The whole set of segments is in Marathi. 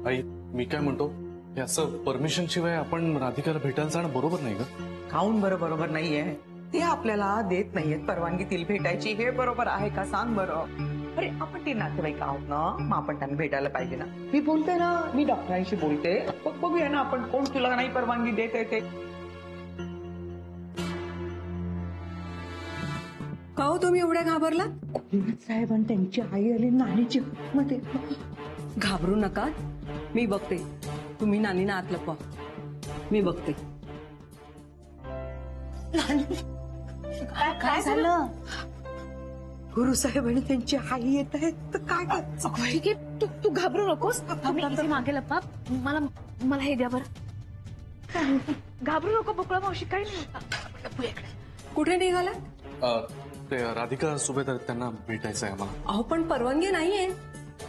आई मी काय म्हणतो, हे असं परमिशन शिवाय आपण राधिकाला भेटायला जाणं बरोबर नाही का? काहून बरोबर नाहीये? ते आपल्याला देत नाहीयेत परवानगी तिला भेटायची, हे बरोबर आहे का सांग बरं? अरे आपण ते नातेवाईक आहोत ना, मग आपण त्यांना भेटायला पाहिजे ना. मी बोलते ना, मी डॉक्टरांशी बोलते, बघूया ना आपण कोण तुला नाही परवानगी देत आहे ते. का हो तुम्ही एवढ्या घाबरला? साहेब आणि त्यांची आई आली नानीची मध्ये. घाबरू नका, मी बघते. तुम्ही नानीना आत लपवा, मी बघते. काय झालं? गुरुसाहेब आणि त्यांची आई येत आहेत तर काय करायचं? ठीक आहे, तू घाबरू नकोस. तुम्ही इथे मागे लपा. मला हे द्या बरं. घाबरू नको बकुळा मावशी, काही नाही. कुठे निघाला? ते राधिका सुभेदार त्यांना भेटायचं आहे आम्हाला. अहो पण परवानगी नाहीये.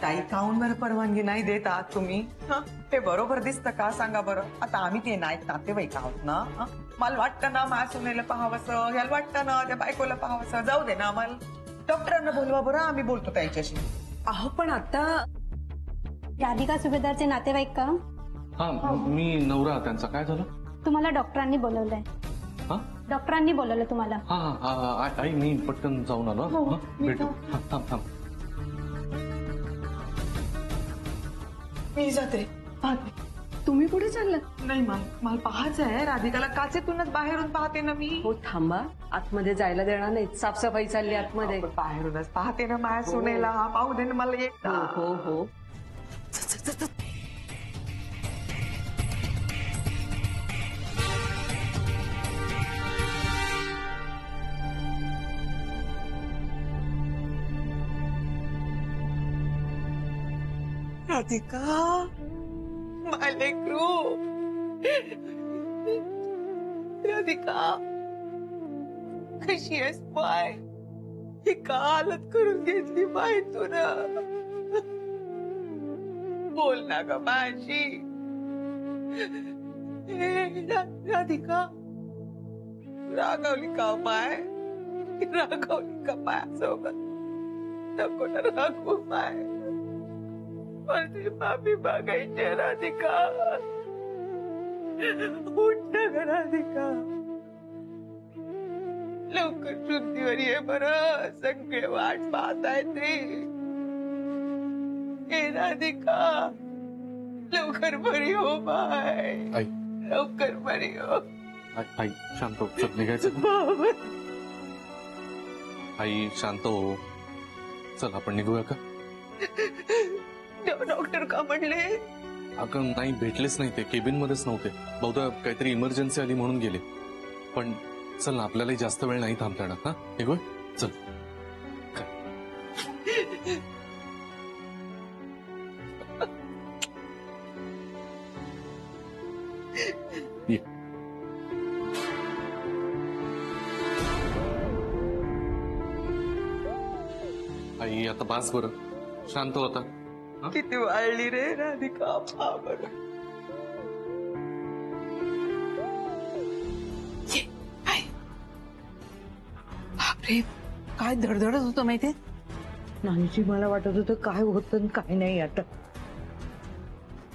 ताई काहून बरं परवानगी नाही देत आहात तुम्ही? ते बरोबर दिसतं का सांगा बरं? आता आम्ही ते नातेवाईक आहोत ना. मला वाटतं ना माझ्या सुनेला पाहावंसं, याला वाटतं ना त्या बायकोला पाहावंसं. जाऊ दे ना, आम्हाला डॉक्टरांना बोलवा बरं, आम्ही बोलतो त्यांच्याशी. अहो पण आता राधिका सुभेदारचे नातेवाईक का? हा मी नवरा त्यांचा. काय झालं? तुम्हाला डॉक्टरांनी बोलवलंय. हा डॉक्टरांनी बोलवलं तुम्हाला. हा हा आई मी पटकन जाऊन आलो. हा, भेटू. थांब थांब. मी जाते. तुम्ही कुठे चालला? नाही मला पाहायचं आहे राधिकाला. काचेतूनच बाहेरून पाहते ना मी. हो थांबा, आतमध्ये जायला देणार नाही. साफसफाई चालली आतमध्ये. बाहेरूनच पाहते ना माझ्या सुनेला. पाहू दे ना मला एक. हो हो. राधिका लेकरू. राधिका कशी आहेस पाय? ही का हालत करून घेतली बाई तू ना? बोल ना ग माझी. राधिका रागवली का माय? रागवली का माझ्यासोबत? नको ना रागवू माय. मला तुझी माफी मागायची राधिका. उठ ना ग राधिका. लवकर शुद्धीवर ये बरं. सगळे वाट पाहताय ते. ए राधिका लवकर बरी हो बाय. आई लवकर बरी हो. आई शांत हो. चल निघायचं. आई शांत हो. चल आपण निघूया का? डॉक्टर का म्हणले? अगं नाही, भेटलेच नाही. ते केबिन मध्येच नव्हते. बहुधा काहीतरी इमर्जन्सी आली म्हणून गेले. पण चल ना, आपल्यालाही जास्त वेळ नाही थांबता येणार. हा निघूया चल. ये. आई आता बास बरं. शांत होता. किती वाढली रे राधिका. बरं बापरे, काय धडधडत होतं माहितीये? नानीची मला वाटत होतं काय होतं काय नाही. आता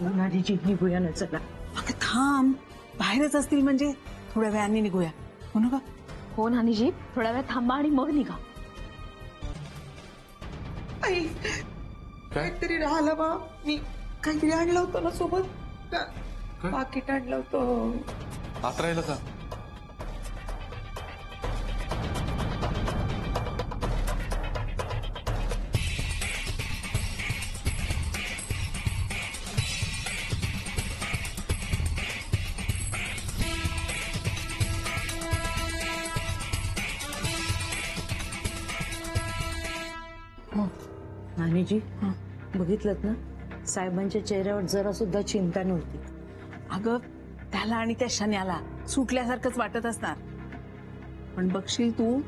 नानीची निघूया ना चला. अगं थांब, बाहेरच असतील म्हणजे थोड्या वेळाने निघूया. हो ना? हो नानीजी, थोडा वेळ थांबा आणि मग निघा. आई काहीतरी राहिलं बा. मी काहीतरी आणलं होतं ना सोबत. पाकिट आणलं होतं. आत राहिलं का? नानीजी बघितलं ना, साहेबांच्या चेहऱ्यावर जरा सुद्धा चिंता नव्हती. अगं त्याला आणि त्या शन्याला सुटल्यासारखंच वाटत असणार. पण बघशील तू,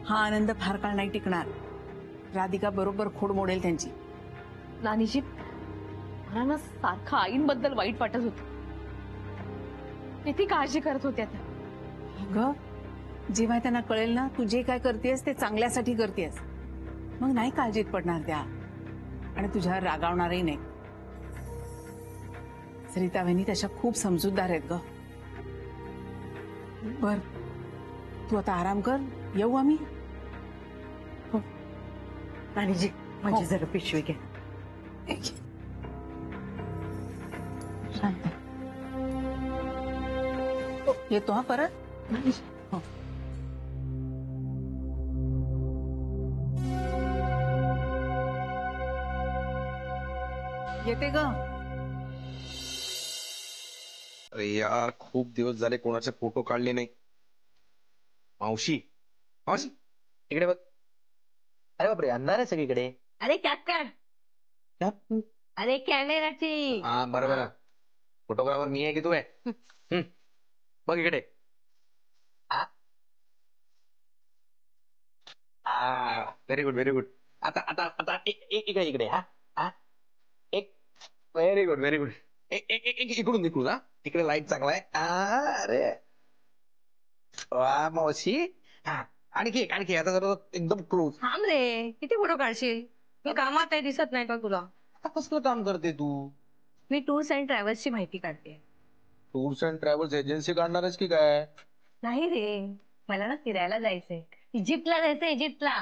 हा आनंद फार काळ नाही टिकणार. राधिका बरोबर खोड मोडेल त्यांची. नानीजी मला ना सारखं आईंबद्दल वाईट वाटत होत. किती काळजी करत होत्या त्या. अगं जेव्हा त्यांना कळेल ना तू जे काय करतेस ते चांगल्यासाठी करतेस, मग नाही काळजीत पडणार त्या. आणि तुझ्यावर रागावणारही नाही. सरिता वहिनी तशा खूप समजूतदार आहेत ग. बर, तू आता आराम कर, येऊ आम्ही. नानीजी माझी जरा पिशवी घे. शांत. येतो हा परत. हो. येते ग. अरे यार, खूप दिवस झाले कोणाचे फोटो काढले नाही. मावशी, मावशी इकडे बघ. अरे बापरे, अंधार आहे सगळीकडे. अरे त्यात काय अरे कॅमेराची हा बरोबर. फोटोग्राफर मी आहे की तू आहे? बघ इकडे. Very good, very good. आता आता आता इकडे इकडे. हा हा एक. Very good, very good. इकडून इकडून. हा तिकडे लाईट चांगला आहे. अरे वा मावशी. हा आणखी एक, आणखी आता जरा एकदम क्लोज. थांब रे, किती फोटो काढशील? मी कामात आहे, दिसत नाही का तुला? आता कसलं काम करते तू? मी टूर्स अँड ट्रॅव्हल्सची माहिती काढते. टूर्स अँड ट्रॅव्हल्स एजन्सी काढणारच की काय? नाही रे, मला ना फिरायला जायचंय. इजिप्तला जायचंय, इजिप्तला.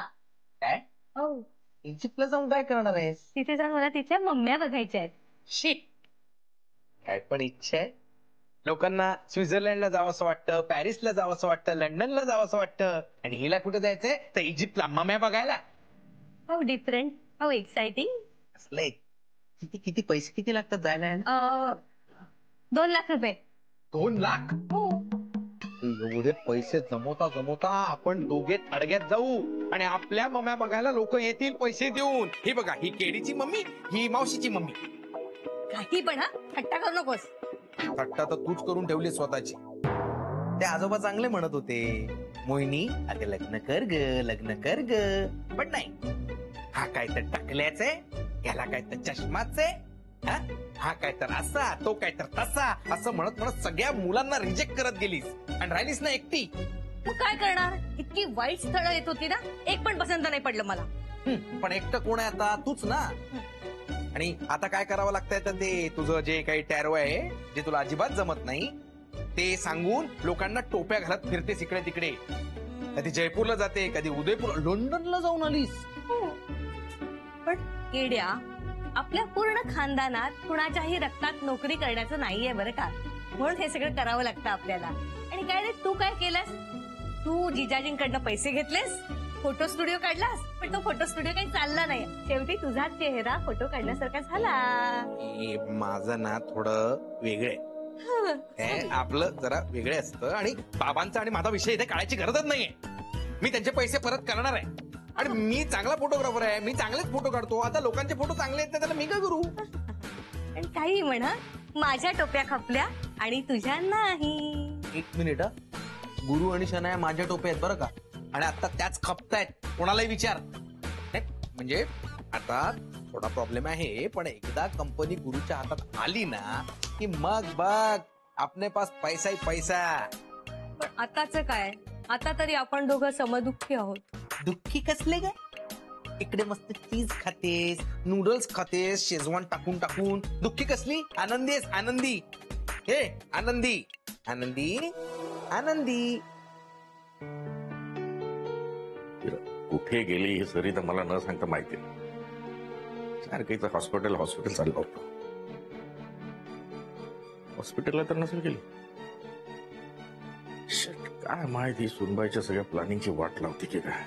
काय? हो, इजिप्तला जाऊन काय करणार आहेस? तिथे जाऊन मला तिथल्या मम्म्या बघायच्या आहेत. शी, काय पण इच्छा आहे. लोकांना स्वित्झर्लंडला जावंसं वाटतं, पॅरिसला जावंसं वाटतं, लंडनला जावंसं वाटतं, आणि हिला कुठे जायचंय तर इजिप्तला मम्या बघायला. हो डिफरंट, हो एक्साइटिंग. असले किती किती पैसे किती लागतात जायला यायला? 2 लाख रुपये. 2 लाख? हो. एवढे पैसे जमवता जमवता आपण दोघे अडग्यात जाऊ आणि आपल्या मम्या बघायला लोक येतील पैसे देऊन. ही बघा, ही केडीची मम्मी, ही मावशीची मम्मी. काही पण हा थट्टा करू नकोस. थट्टा तर तूच करून ठेवली स्वतःची. ते आजोबा चांगले म्हणत होते, मोहिनी अगं लग्न कर ग, लग्न कर ग. पण नाही, हा काय तर टाकल्याच आहे, याला काय तर चष्माच आहे, हा काय तर असा, तो काय तर तसा, असं म्हणत म्हणत सगळ्या मुलांना रिजेक्ट करत गेलीस आणि राहिलीस ना एकटी. मग काय करणार? इतकी वाईट स्थळं येत होती ना, एक पण पसंत नाही पडलं मला. पण एकटं कोण आहे आता? तूच ना. आणि आता काय करावं लागतंय तर ते तुझं जे काही टॅरो आहे, जे तुला अजिबात जमत नाही, ते सांगून लोकांना टोप्या घालत फिरतेस इकडे तिकडे. कधी जयपूरला जाते, कधी उदयपूर, लंडनला जाऊन आलीस. पण केड्या, आपल्या पूर्ण खानदानात कुणाच्याही रक्तात नोकरी करण्याचं नाहीये बरं का, म्हणून हे सगळं करावं लागतं आपल्याला. आणि काय रे, तू काय केलंस? तू जिजाजींकडनं पैसे घेतलेस, फोटो स्टुडिओ काढलास, पण तो फोटो स्टुडिओ काही चालला नाही. शेवटी तुझा चेहरा फोटो काढण्यासारखा झाला. माझं ना थोडं वेगळे, आपलं जरा वेगळे असतं. आणि बाबांचा आणि माझा विषय इथे काढायची गरजच नाहीये. मी त्यांचे पैसे परत करणार आहे. आणि मी चांगला फोटोग्राफर आहे, मी चांगलेच फोटो काढतो. आता लोकांचे फोटो चांगले आहेत, त्याला मी काय करू? आणि काही म्हणा, माझ्या टोप्या खपल्या आणि तुझ्या नाही. 1 मिनिट. गुरु आणि शनाया माझ्या टोप्या आहेत बरं का, आणि आता त्याच खपतायत. कोणालाही विचार. म्हणजे आता थोडा प्रॉब्लेम आहे, पण एकदा कंपनी गुरुच्या हातात आली ना की मग बघ, आपले पास पैसा ही पैसा. पण आताच काय, आता तरी आपण दोघं समदुःखी आहोत. दुःखी कसले काय? इकडे मस्त चीज खातेस, नूडल्स खातेस शेजवान टाकून टाकून. दुःखी कसली? आनंदी आहेस, आनंदी. हे आनंदी, आनंदी, आनंदी. कुठे गेली ही सरिता मला न सांगता माहिती. सारखं हॉस्पिटल हॉस्पिटल चाललं होतं. हॉस्पिटलला तर नसेल गेली. Shit, काय माहिती सुनबाईच्या सगळ्या प्लॅनिंगची वाट लावते की काय.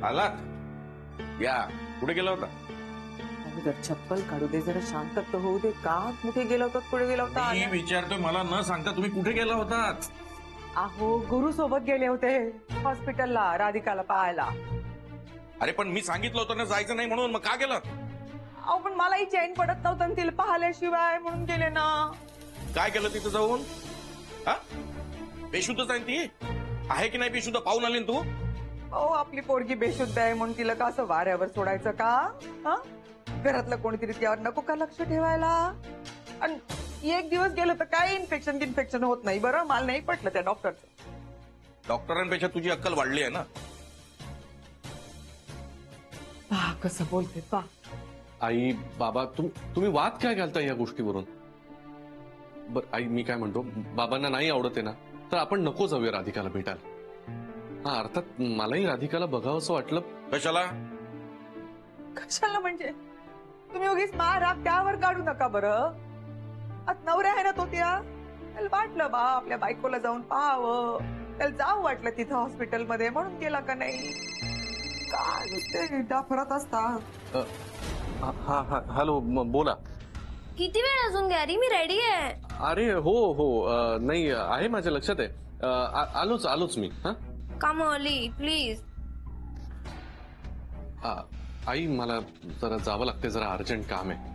आलात या, कुठे गेला होता? चप्पल काढू दे, जरा शांत तर होऊ दे. का कुठे गेला होता, कुठे गेला होता? मी विचारतोय, मला न सांगता तुम्ही कुठे गेला होतात? अहो, गुरु सोबत गेले होते हॉस्पिटलला राधिकाला पाहायला. अरे पण मी सांगितलं होतं ना जायचं नाही म्हणून, मग का गेलं? अहो पण मलाही चैन पडत नव्हतं आणि तिला पाहिल्याशिवाय म्हणून गेले ना. काय केलं तिथं जाऊन? हा, बेशुद्धच आहे ती? आहे की नाही बेशुद्ध? पाहून आली ना तू? अहो, आपली पोरगी बेशुद्ध आहे म्हणून तिला का असं वाऱ्यावर सोडायचं का? हा, घरातलं कोणीतरी त्यावर नको का लक्ष ठेवायला? आणि 1 दिवस गेलं तर काय इन्फेक्शन होत नाही. बरं, मला नाही पटलं त्या डॉक्टरचं. डॉक्टरांपेक्षा तुझी अक्कल वाढली आहे ना. पहा कसं बोलते पहा. आई बाबा तुम्ही वाद काय घालता या गोष्टीवरून? बर आई मी काय म्हणतो, बाबांना नाही आवडत आहे ना तर आपण नको जाऊया राधिकाला भेटायला. हा अर्थात मलाही राधिकाला बघावं असं वाटलं. कशाला? कशाला म्हणजे तुम्ही उगीच राग त्यावर काढू नका बरं. आता नवऱ्या आहे ना तो त्या, त्याला वाटलं बा आपल्या बायकोला जाऊन पाहावं, त्याला जाऊ वाटलं तिथं हॉस्पिटलमध्ये म्हणून गेला का नाही. काय नुसते डाफरत असतात. हा हा हॅलो बोला. किती वेळ अजून गॅरी? मी रेडी आहे. अरे हो हो नाही आहे माझ्या लक्षात आहे. आलोच मी. हा कम अर्ली प्लीज. आई मला जरा जावं लागते, जरा अर्जंट काम आहे.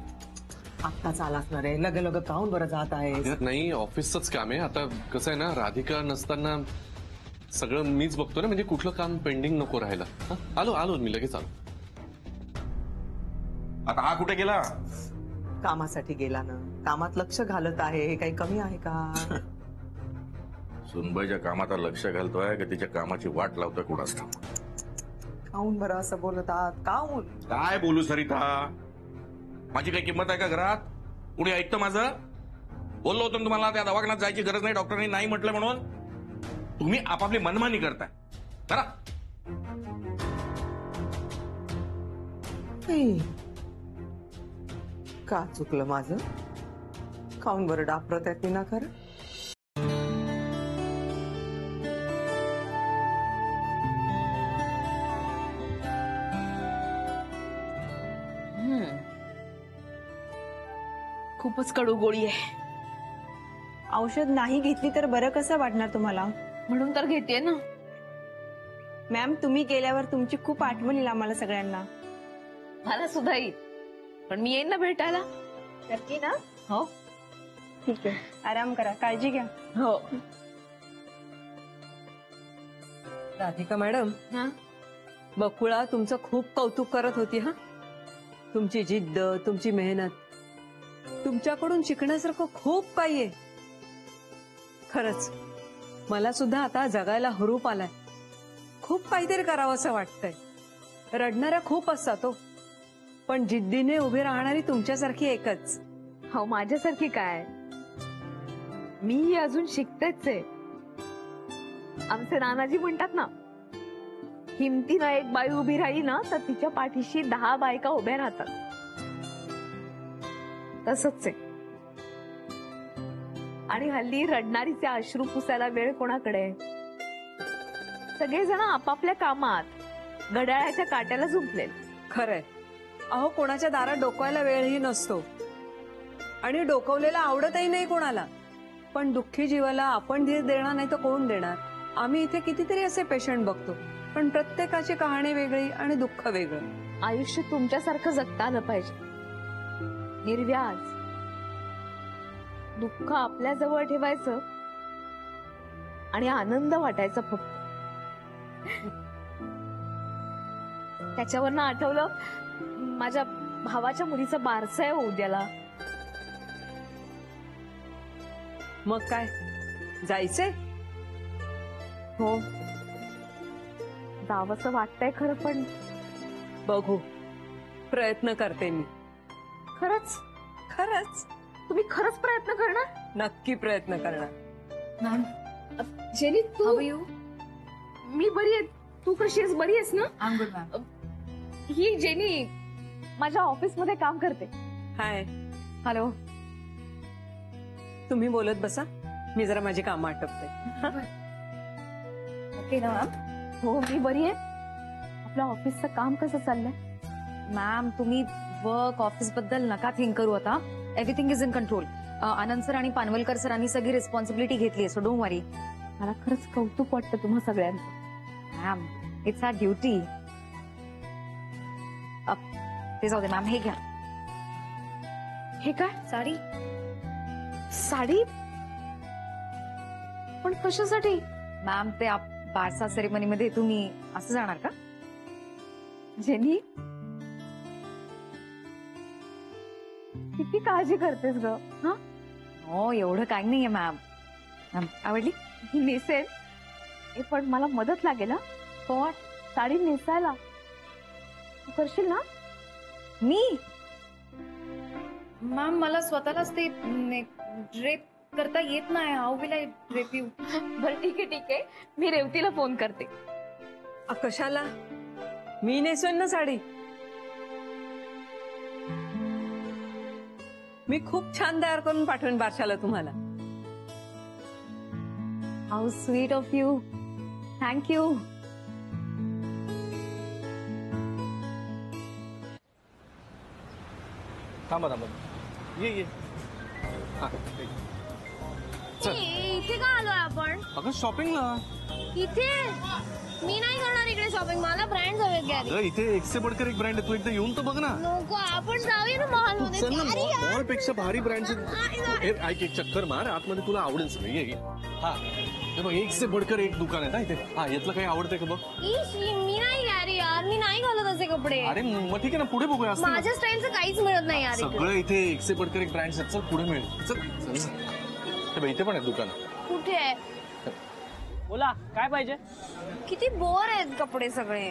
आत्ताच आलाच ना रे, लगे लगे काहून बरं जात आहे. नाही ऑफिसच काम आहे. आता कसं आहे ना, राधिका नसताना सगळं मीच बघतो ना, म्हणजे कुठलं काम पेंडिंग नको राहायला. हा? आलो मी लगेच आलो. आता हा कुठे गेला? कामासाठी गेला ना, कामात लक्ष घालत आहे. हे काही कमी आहे का? सुनबाईच्या कामात लक्ष घालतोय का तिच्या कामाची वाट लावतोय कुणास ठाऊक. काहून बरं असं बोलतात? काहून? काय बोलू सरिता, माझी काही किंमत आहे का घरात? कुणी ऐकतं माझं? बोललो होतो ना तुम्हाला त्या दवाखान्यात जायची गरज नाही, डॉक्टरांनी नाही म्हटलं म्हणून. तुम्ही आपापली मनमानी करताय. करा. का चुकलं माझं? काहून बरं डाफरत आहेत ना खरं? खूपच कडू गोळी आहे. औषध नाही घेतली तर बरं कसं वाटणार तुम्हाला? म्हणून तर घेतेय ना. मॅम तुम्ही गेल्यावर तुमची खूप आठवण येईल आम्हाला सगळ्यांना. मला सुद्धा येईल, पण मी येईन ना भेटायला. नक्की ना? हो ठीक आहे, आराम करा, काळजी घ्या. हो. राधिका मॅडम, हा? बकुळा तुमचं खूप कौतुक करत होती. हा तुमची जिद्द, तुमची मेहनत, तुमच्याकडून शिकण्यासारखं खूप काही आहे. खरंच मला सुद्धा आता जगायला हुरूप आलाय. खूप काहीतरी करावं असं वाटतंय. रडणाऱ्या खूप असतात हो, पण जिद्दीने उभी राहणारी तुमच्यासारखी एकच. हो माझ्यासारखी काय, मी अजून शिकतेच आहे. आमचे नानाजी म्हणतात ना, हिमतीनं एक बाई उभी राहिली ना तर तिच्या पाठीशी 10 बायका उभ्या राहतात. तसंच आहे. आणि हल्ली रडणारीचे अश्रू पुसायला वेळ कोणाकडे? सगळेजण आपापल्या कामात घड्याळाच्या काट्याला झुंपले. खरंय. अहो कोणाच्या दारात डोकवायला वेळही नसतो आणि डोकवलेला आवडतही नाही कोणाला. पण दुःखी जीवाला आपण धीर देणार नाही तर कोण देणार? आम्ही इथे कितीतरी असे पेशंट बघतो, पण प्रत्येकाची कहाणी वेगळी आणि दुःख वेगळं. आयुष्य तुमच्यासारखं जगता आलं पाहिजे, निर्व्याज. दुःख आपल्या जवळ ठेवायचं आणि आनंद वाटायचा फक्त. त्याच्यावरनं आठवलं, माझ्या भावाच्या मुलीचा बारसा आहे उद्याला. मग काय जायचंय? हो जावंसं वाटतंय खरं, पण बघू, प्रयत्न करते मी. खरंच खरंच तुम्ही खरंच प्रयत्न करणार? नक्की प्रयत्न करणार. मॅम जेनी तू, मी बरी आहे. तू कशी आहेस? बरी आहेस ना? ही जेनी माझ्या ऑफिस मध्ये काम करते. हाय. हॅलो. तुम्ही बोलत बसा, मी जरा माझी कामं आटपते. ओके ना मॅम? हो मी बरी आहे. आपल्या ऑफिसचं काम कसं चाललंय? मॅम तुम्ही वर्क ऑफिस बद्दल नका थिंक करू आता. Everything is in control. Anand sir आणि पानवलकर सरांनी सगळी रिस्पॉन्सिबिलिटी घेतली आहे, सो डोंट वरी. मला खरंच कौतुक वाटतं तुम्हा सगळ्यांचं. Ma'am it's our duty. ते जाऊ दे मॅम, हे घ्या. हे काय? साडी. साडी? पण कशासाठी? मॅम ते बारसा सेरेमनी मध्ये तुम्ही असं जाणार का? जेनी किती काळजी करतेस ग? हा? हो एवढं काही नाहीये मॅम. मॅम आवडली? ही नेसेल. पण मला मदत लागेल. हो साडी नेसायला. तू करशील ना? मी मॅम मला स्वतःलाच ते ड्रेप करता येत नाही. How will I drape you? बरं ठीक आहे मी रेवतीला फोन करते. कशाला? मी नेसवेन ना साडी. मी खूप छान तयार करून पाठवेन बारशाला तुम्हाला. How sweet of you. Thank you. थांबा थांबा, ये हा, चल. इथे का आलोय आपण? अगं शॉपिंगला. इथे मी नाही करणार इकडे शॉपिंग. मला ब्रँड हवेत गॅरी. अगं इथे एक से बढ़कर एक ब्रँड आहे, तू एकदा येऊन तर बघ ना. नको, आपण जाऊया ना मॉल मध्ये. चल ना, मॉल पेक्षा भारी ब्रँड ऐक, एक चक्कर मार, आतमध्ये तुला आवडेल सगळं. ये हा, हे बघ एक से बढ़कर एक दुकान आहे ना इथे. हा, यातलं काही आवडतंय का बघ. मी नाही गॅरी यार, मी नाही घालत असे कपडे. अरे मग ठीक आहे ना, पुढे बघूया. असतं ना. माझ्या स्टाईलचं काहीच मिळत नाही यार इकडे. सगळं इथे एक से बढ़कर एक ब्रँड आहेत. चल पुढे मिळेल. चल चल, हे बघ इथे पण आहे दुकान. कुठे आहे? बोला काय पाहिजे? किती बोर आहेत कपडे सगळे.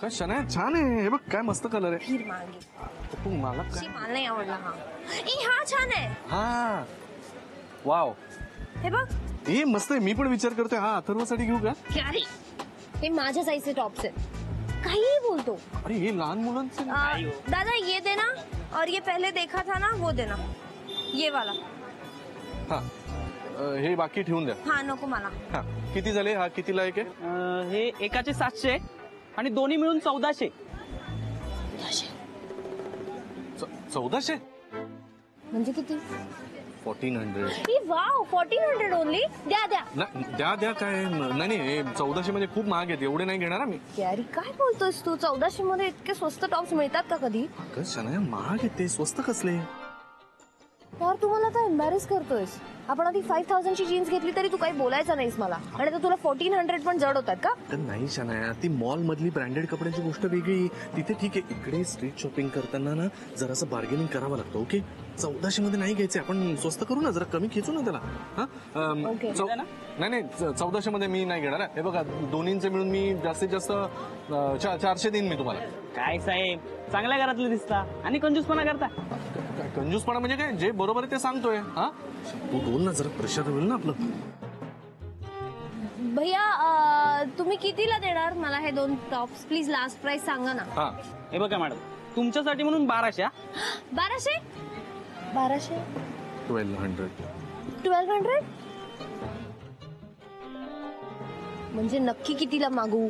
काय शनाया छान आहे. हे बघ काय मस्त कलर आहे. फिर मागे. तू मला शी, काय. मला नाही आवडला हा. हा छान आहे. हा वाव, हे बघ. हे मस्त आहे. मी पण विचार करतोय हा अथर्वसाठी घेऊ का. गॅरी, हे माझ्या साईजचे टॉप्स आहेत. काहीही बोलतो. अरे हे लहान मुलांचे. दादा ये देना, और ये पहले देखा था ना वो देना, ये वाला. हा, हे बाकी ठेवून द्या. हा नको मला. हा, किती झाले? हा कितीला एक आहे? हे एकाचे 700 आणि दोन्ही मिळून 1400. 1400 म्हणजे किती? 1400. Wow, 1400 only. द्या द्या. द्या द्या काय. नाही नाही, 1400 म्हणजे खूप महाग आहेत, एवढे नाही घेणार मी. गॅरी काय बोलतोस तू? 1400 मध्ये इतके स्वस्त टॉप्स मिळतात का कधी? अगं शनाया, महाग आहेत ते, स्वस्त कसले. यार तू मला आता एम्बॅरेस करतोयस. आपण आधी 5000 ची जीन्स घेतली तरी तू काही बोलायचं नाहीस मला, आणि आता तुला 1400 पण जड होतात का? तर नाही शनाया, ती मॉल मधली ब्रँडेड कपड्याची गोष्ट वेगळी. तिथे ठीक आहे, इकडे स्ट्रीट शॉपिंग करताना ना जरासं बार्गेनिंग करावं लागतं. ओके, 1400 मध्ये नाही घ्यायचे, आपण स्वस्त करू ना, जरा कमी खेचू ना त्याला. हा, नाही नाही, 1400 मध्ये मी नाही घेणार. हे बघा, दोन्हींचे मिळून मी जास्तीत जास्त 400 देईन मी तुम्हाला. काय साहेब, चांगल्या घरातले दिसता आणि कंजूसपणा करता. कंजूसपणा म्हणजे काय? जे बरोबर आहे ते सांगतोय. हा, तू बोल ना, जरा प्रेशर होईल ना आपलं. भैया तुम्ही कितीला देणार मला हे 2 टॉप्स? प्लीज लास्ट प्राइस सांगा ना. हा, हे बघा मॅडम, तुमच्यासाठी म्हणून 1200. 1200? 1200? 1200. 1200 म्हणजे नक्की कितीला मागू?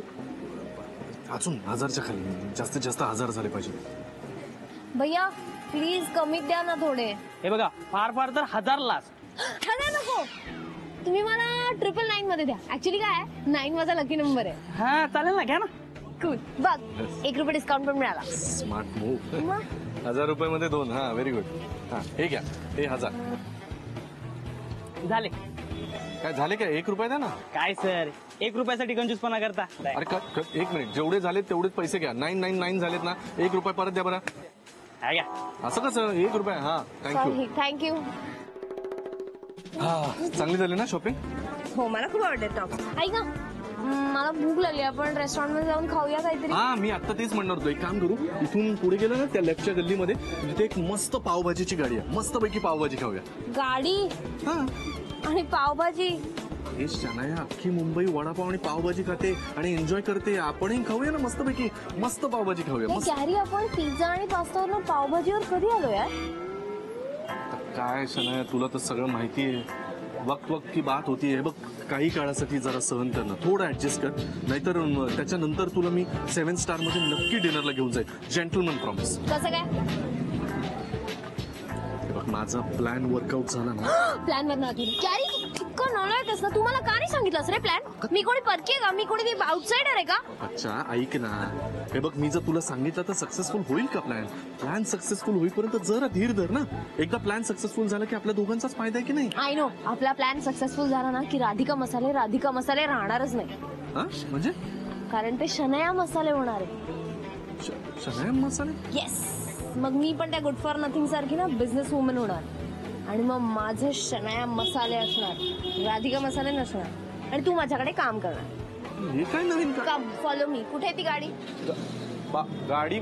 अजून 1000च्या खाली, जास्तीत जास्त 1000 झाले पाहिजे. भैया प्लीज कमी द्या ना थोडे. हे बघा, फार फार तर 1000 लास्ट. 1000 नको, तुम्ही मला 999 मध्ये द्या. ऍक्च्युली काय आहे, 9 माझा लकी नंबर आहे. हा चालेल ना, घ्या ना. कूल. बघ, 1 रुपये डिस्काउंट पण मिळाला. Smart move. 1000 रुपयामध्ये 2. हा, व्हेरी गुड. हा, हे घ्या, हे 1000 झाले. काय झाले काय? 1 रुपया द्या ना. काय सर, 1 रुपयासाठी कंजूसपणा करता. अरे एक मिनिट, जेवढे झालेत तेवढेच पैसे घ्या. 999 झालेत ना, 1 रुपया परत द्या बरं. हा घ्या. असं कसं? 1 रुपया. हा, थँक्यू. थँक्यू. हा, चांगली झाली ना शॉपिंग? हो, मला खूप आवडते टॉप. ऐक ना, मला भूक लागली, आपण रेस्टॉरंट मध्ये जाऊन खाऊया काहीतरी. हा, मी आता तेच म्हणणार होतो. एक काम करू, इथून पुढे गेलं ना त्या लेफ्टच्या गल्लीमध्ये, तिथे एक मस्त पावभाजीची गाडी आहे. मस्त पैकी पावभाजी खाऊया. गाडी हा, आणि पावभाजी? हे शनाया, अख्खी मुंबई वडापाव आणि पावभाजी खाते आणि एन्जॉय करते. आपणही खाऊया ना मस्त पैकी. मस्त पावभाजी खाऊया. मस्त. गॅरी, आपण पिझ्झा आणि पास्तावर पावभाजीवर कधी आलो यार? काय शनाया, तुला तर सगळं माहिती आहे. वक्त वक्त की बात होती है. बघ, काही काळासाठी जरा सहन करणं, थोडं ऍडजस्ट कर, नाहीतर त्याच्यानंतर तुला मी 7 स्टार मध्ये नक्की डिनरला घेऊन जाईल. Gentleman promise. कसं काय? बघ, माझा प्लॅन वर्कआउट झाला ना. प्लॅन वर ना गॅरी, तू इतकं नॉलेज ना, तू मला का नाही सांगितलंस रे प्लॅन? मी कोणी परकी आहे का? मी कोणी आउटसाइडर आहे का? अच्छा, ऐक ना. हे बघ, मी जर तुला सांगितलं तर सक्सेसफुल होईल का प्लॅन? प्लॅन सक्सेसफुल होईपर्यंत जरा धीर धर ना. एकदा प्लॅन सक्सेसफुल झाला की आपल्या दोघांचाच फायदा आहे की नाही? आय नो, आपला प्लॅन सक्सेसफुल झाला ना की राधिका मसाले राहणारच नाही. हा, म्हणजे? कारण ते शनाया मसाले होणार आहे. शनाया मसाले? येस. मग मी पण त्या गुड फॉर नथिंग सारखी ना बिझनेस वुमन होणार, आणि मग माझे शनाया मसाले असणार, राधिका मसाले नसणार, आणि तू माझ्याकडे काम करणार. हे काय नवीन का? Follow me. कुठे ती गाडी? गाडी